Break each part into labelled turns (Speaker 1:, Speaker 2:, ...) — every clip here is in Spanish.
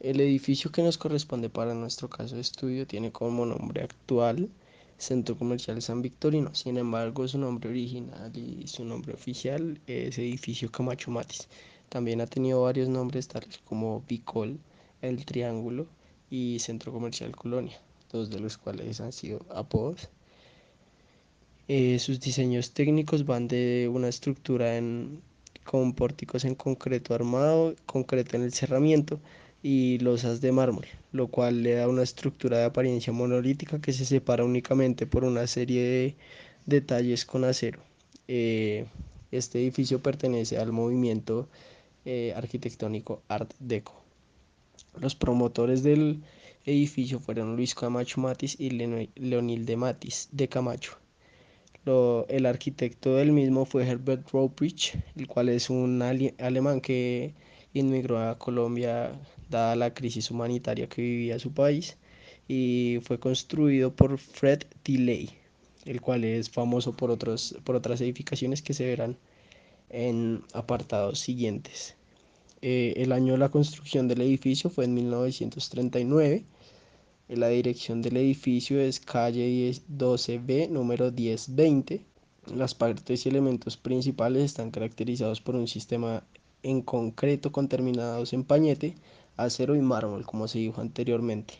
Speaker 1: El edificio que nos corresponde para nuestro caso de estudio tiene como nombre actual Centro Comercial San Victorino. Sin embargo, su nombre original y su nombre oficial es Edificio Camacho Matis. También ha tenido varios nombres tales como Bicol, El Triángulo y Centro Comercial Colonia, dos de los cuales han sido apodos. Sus diseños técnicos van de una estructura con pórticos en concreto armado, concreto en el cerramiento y losas de mármol, lo cual le da una estructura de apariencia monolítica que se separa únicamente por una serie de detalles con acero. Eh, este edificio pertenece al movimiento arquitectónico Art Deco. Los promotores del edificio fueron Luis Camacho Matis y Leonil de Matis de Camacho. El arquitecto del mismo fue Herbert Roebuck, el cual es un alemán que inmigró a Colombia dada la crisis humanitaria que vivía su país y fue construido por Fred Tilley, el cual es famoso por otras edificaciones que se verán en apartados siguientes. El año de la construcción del edificio fue en 1939. La dirección del edificio es calle 12B, número 1020. Las partes y elementos principales están caracterizados por un sistema en concreto con terminados en pañete, acero y mármol, como se dijo anteriormente.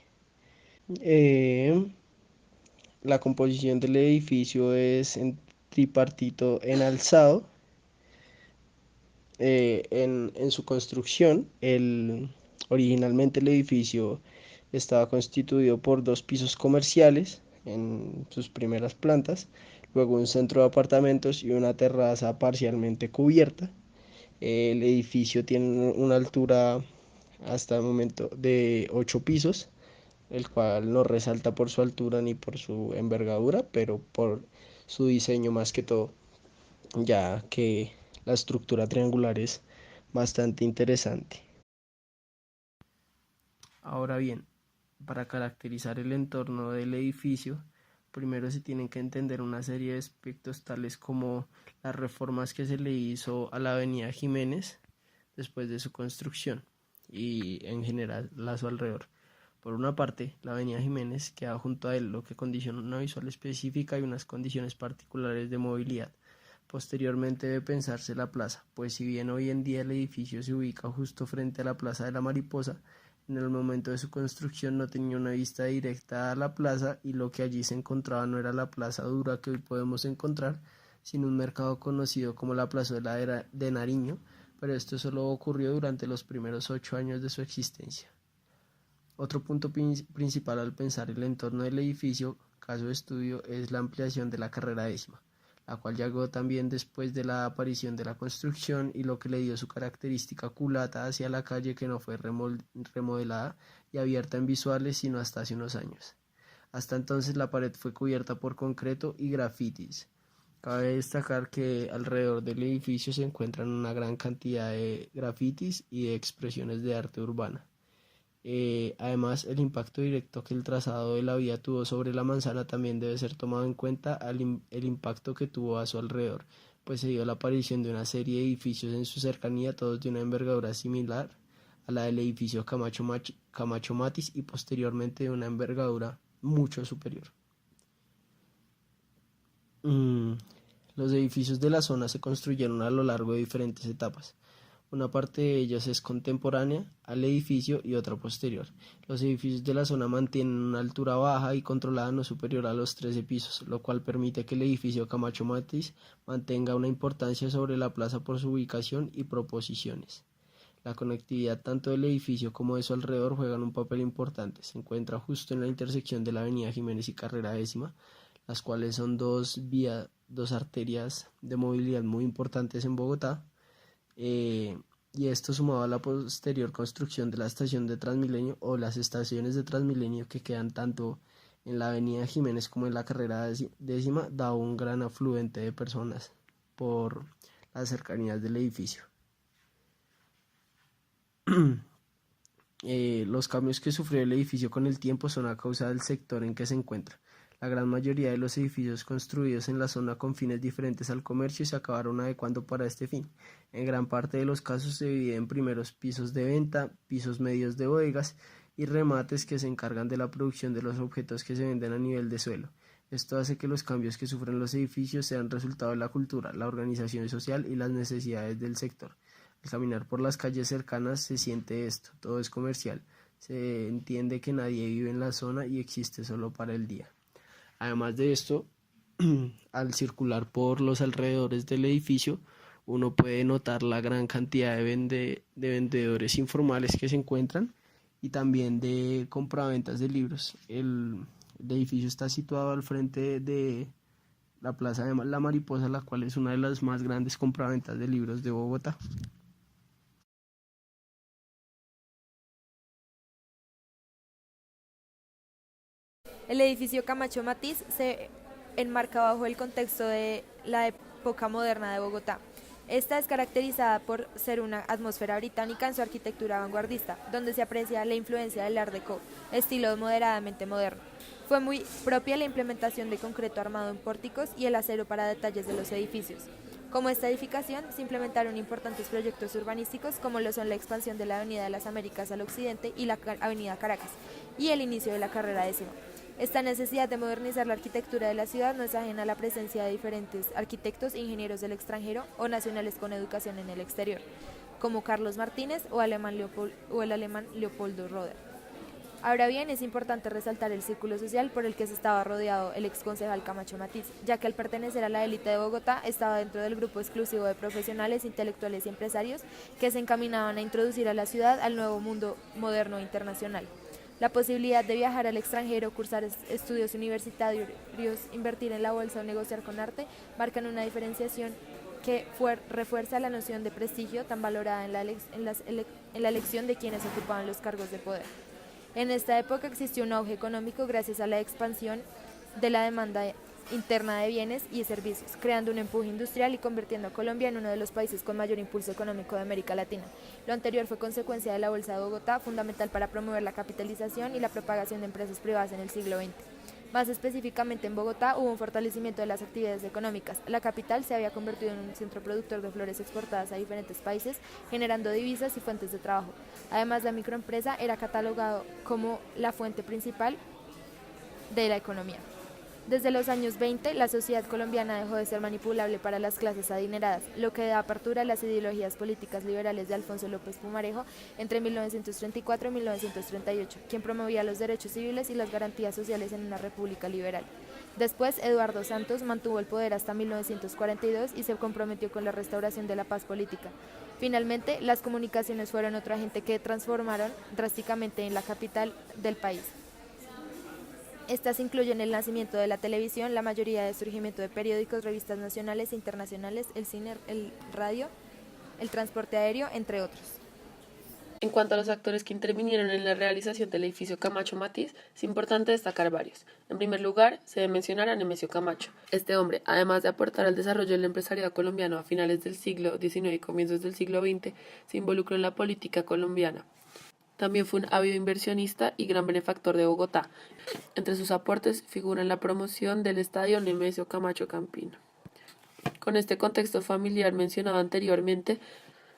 Speaker 1: Eh, la composición del edificio es en tripartito en alzado. En su construcción, originalmente el edificio estaba constituido por dos pisos comerciales en sus primeras plantas, luego un centro de apartamentos y una terraza parcialmente cubierta. El edificio tiene una altura hasta el momento de 8 pisos, el cual no resalta por su altura ni por su envergadura, pero por su diseño más que todo, ya que la estructura triangular es bastante interesante. Ahora bien, para caracterizar el entorno del edificio, primero se tienen que entender una serie de aspectos tales como las reformas que se le hizo a la avenida Jiménez después de su construcción y en general a su alrededor. Por una parte, la avenida Jiménez queda junto a él, lo que condiciona una visual específica y unas condiciones particulares de movilidad. Posteriormente debe pensarse la plaza, pues si bien hoy en día el edificio se ubica justo frente a la Plaza de la Mariposa, en el momento de su construcción no tenía una vista directa a la plaza y lo que allí se encontraba no era la plaza dura que hoy podemos encontrar, sino un mercado conocido como la Plazuela de Nariño, pero esto solo ocurrió durante los primeros 8 años de su existencia. Otro punto principal al pensar el entorno del edificio, caso de estudio, es la ampliación de la carrera décima, la cual llegó también después de la aparición de la construcción y lo que le dio su característica culata hacia la calle que no fue remodelada y abierta en visuales sino hasta hace unos años. Hasta entonces la pared fue cubierta por concreto y grafitis. Cabe destacar que alrededor del edificio se encuentran una gran cantidad de grafitis y de expresiones de arte urbana. Además, el impacto directo que el trazado de la vía tuvo sobre la manzana también debe ser tomado en cuenta el impacto que tuvo a su alrededor, pues se dio la aparición de una serie de edificios en su cercanía, todos de una envergadura similar a la del edificio Camacho Matis y posteriormente de una envergadura mucho superior. Mm, Los edificios de la zona se construyeron a lo largo de diferentes etapas. Una parte de ellas es contemporánea al edificio y otra posterior. Los edificios de la zona mantienen una altura baja y controlada no superior a los 13 pisos, lo cual permite que el edificio Camacho Matis mantenga una importancia sobre la plaza por su ubicación y proposiciones. La conectividad tanto del edificio como de su alrededor juegan un papel importante. Se encuentra justo en la intersección de la avenida Jiménez y Carrera Décima, las cuales son dos arterias de movilidad muy importantes en Bogotá. Y esto sumado a la posterior construcción de la estación de Transmilenio o las estaciones de Transmilenio que quedan tanto en la avenida Jiménez como en la Carrera Décima, da un gran afluente de personas por las cercanías del edificio. Los cambios que sufrió el edificio con el tiempo son a causa del sector en que se encuentra. La gran mayoría de los edificios construidos en la zona con fines diferentes al comercio se acabaron adecuando para este fin. En gran parte de los casos se divide en primeros pisos de venta, pisos medios de bodegas y remates que se encargan de la producción de los objetos que se venden a nivel de suelo. Esto hace que los cambios que sufren los edificios sean resultado de la cultura, la organización social y las necesidades del sector. Al caminar por las calles cercanas se siente esto, todo es comercial, se entiende que nadie vive en la zona y existe solo para el día. Además de esto, al circular por los alrededores del edificio, uno puede notar la gran cantidad de vendedores informales que se encuentran y también de compraventas de libros. El edificio está situado al frente de la Plaza de la Mariposa, la cual es una de las más grandes compraventas de libros de Bogotá.
Speaker 2: El edificio Camacho Matiz se enmarca bajo el contexto de la época moderna de Bogotá. Esta es caracterizada por ser una atmósfera británica en su arquitectura vanguardista, donde se aprecia la influencia del Art Deco, estilo moderadamente moderno. Fue muy propia la implementación de concreto armado en pórticos y el acero para detalles de los edificios. Como esta edificación, se implementaron importantes proyectos urbanísticos como lo son la expansión de la Avenida de las Américas al occidente y la Avenida Caracas, y el inicio de la carrera décima. Esta necesidad de modernizar la arquitectura de la ciudad no es ajena a la presencia de diferentes arquitectos e ingenieros del extranjero o nacionales con educación en el exterior, como Carlos Martínez o el alemán Leopoldo Roder. Ahora bien, es importante resaltar el círculo social por el que se estaba rodeado el exconcejal Camacho Matiz, ya que al pertenecer a la élite de Bogotá estaba dentro del grupo exclusivo de profesionales, intelectuales y empresarios que se encaminaban a introducir a la ciudad al nuevo mundo moderno e internacional. La posibilidad de viajar al extranjero, cursar estudios universitarios, invertir en la bolsa o negociar con arte marcan una diferenciación que refuerza la noción de prestigio tan valorada en la elección de quienes ocupaban los cargos de poder. En esta época existió un auge económico gracias a la expansión de la demanda interna de bienes y servicios, creando un empuje industrial y convirtiendo a Colombia en uno de los países con mayor impulso económico de América Latina. Lo anterior fue consecuencia de la Bolsa de Bogotá, fundamental para promover la capitalización y la propagación de empresas privadas en el siglo XX. Más específicamente en Bogotá hubo un fortalecimiento de las actividades económicas. La capital se había convertido en un centro productor de flores exportadas a diferentes países, generando divisas y fuentes de trabajo. Además, la microempresa era catalogado como la fuente principal de la economía. Desde los años 20, la sociedad colombiana dejó de ser manipulable para las clases adineradas, lo que da apertura a las ideologías políticas liberales de Alfonso López Pumarejo entre 1934 y 1938, quien promovía los derechos civiles y las garantías sociales en una república liberal. Después, Eduardo Santos mantuvo el poder hasta 1942 y se comprometió con la restauración de la paz política. Finalmente, las comunicaciones fueron otro agente que transformaron drásticamente en la capital del país. Estas incluyen el nacimiento de la televisión, la mayoría de surgimiento de periódicos, revistas nacionales e internacionales, el cine, el radio, el transporte aéreo, entre otros.
Speaker 3: En cuanto a los actores que intervinieron en la realización del edificio Camacho Matiz, es importante destacar varios. En primer lugar, se debe mencionar a Nemesio Camacho. Este hombre, además de aportar al desarrollo del empresariado colombiano a finales del siglo XIX y comienzos del siglo XX, se involucró en la política colombiana. También fue un ávido inversionista y gran benefactor de Bogotá. Entre sus aportes figuran la promoción del estadio Nemesio Camacho Campino. Con este contexto familiar mencionado anteriormente,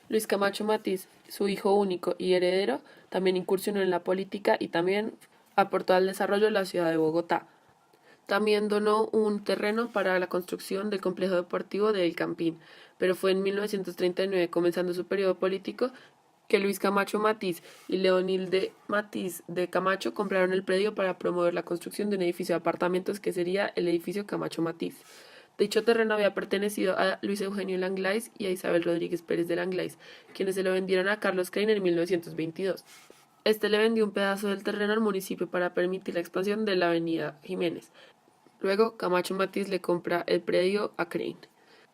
Speaker 3: Luis Camacho Matiz, su hijo único y heredero, también incursionó en la política y también aportó al desarrollo de la ciudad de Bogotá. También donó un terreno para la construcción del complejo deportivo de El Campín, pero fue en 1939, comenzando su periodo político, que Luis Camacho Matiz y Leonilde Matiz de Camacho compraron el predio para promover la construcción de un edificio de apartamentos que sería el edificio Camacho Matiz. Dicho terreno había pertenecido a Luis Eugenio Langlais y a Isabel Rodríguez Pérez de Langlais, quienes se lo vendieron a Carlos Crane en 1922. Este le vendió un pedazo del terreno al municipio para permitir la expansión de la avenida Jiménez. Luego, Camacho Matiz le compra el predio a Crane.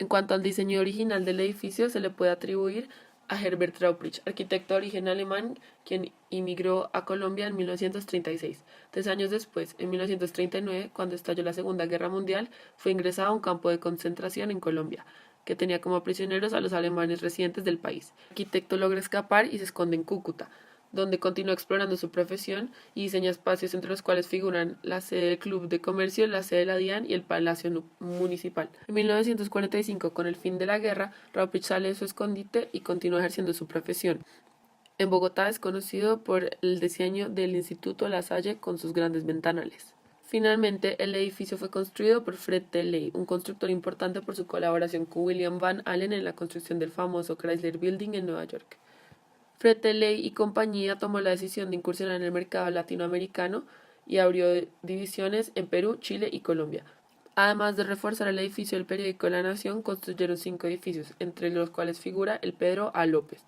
Speaker 3: En cuanto al diseño original del edificio, se le puede atribuir a Herbert Rauprich, arquitecto de origen alemán, quien inmigró a Colombia en 1936. 3 años después, en 1939, cuando estalló la Segunda Guerra Mundial, fue ingresado a un campo de concentración en Colombia, que tenía como prisioneros a los alemanes residentes del país. El arquitecto logra escapar y se esconde en Cúcuta, donde continúa explorando su profesión y diseña espacios entre los cuales figuran la sede del Club de Comercio, la sede de la DIAN y el Palacio Municipal. En 1945, con el fin de la guerra, Raupich sale de su escondite y continúa ejerciendo su profesión. En Bogotá es conocido por el diseño del Instituto La Salle con sus grandes ventanales. Finalmente, el edificio fue construido por Fred T. Ley, un constructor importante por su colaboración con William Van Allen en la construcción del famoso Chrysler Building en Nueva York. Fred T. Ley y compañía tomó la decisión de incursionar en el mercado latinoamericano y abrió divisiones en Perú, Chile y Colombia. Además de reforzar el edificio del periódico La Nación, construyeron 5 edificios, entre los cuales figura el Pedro A. López,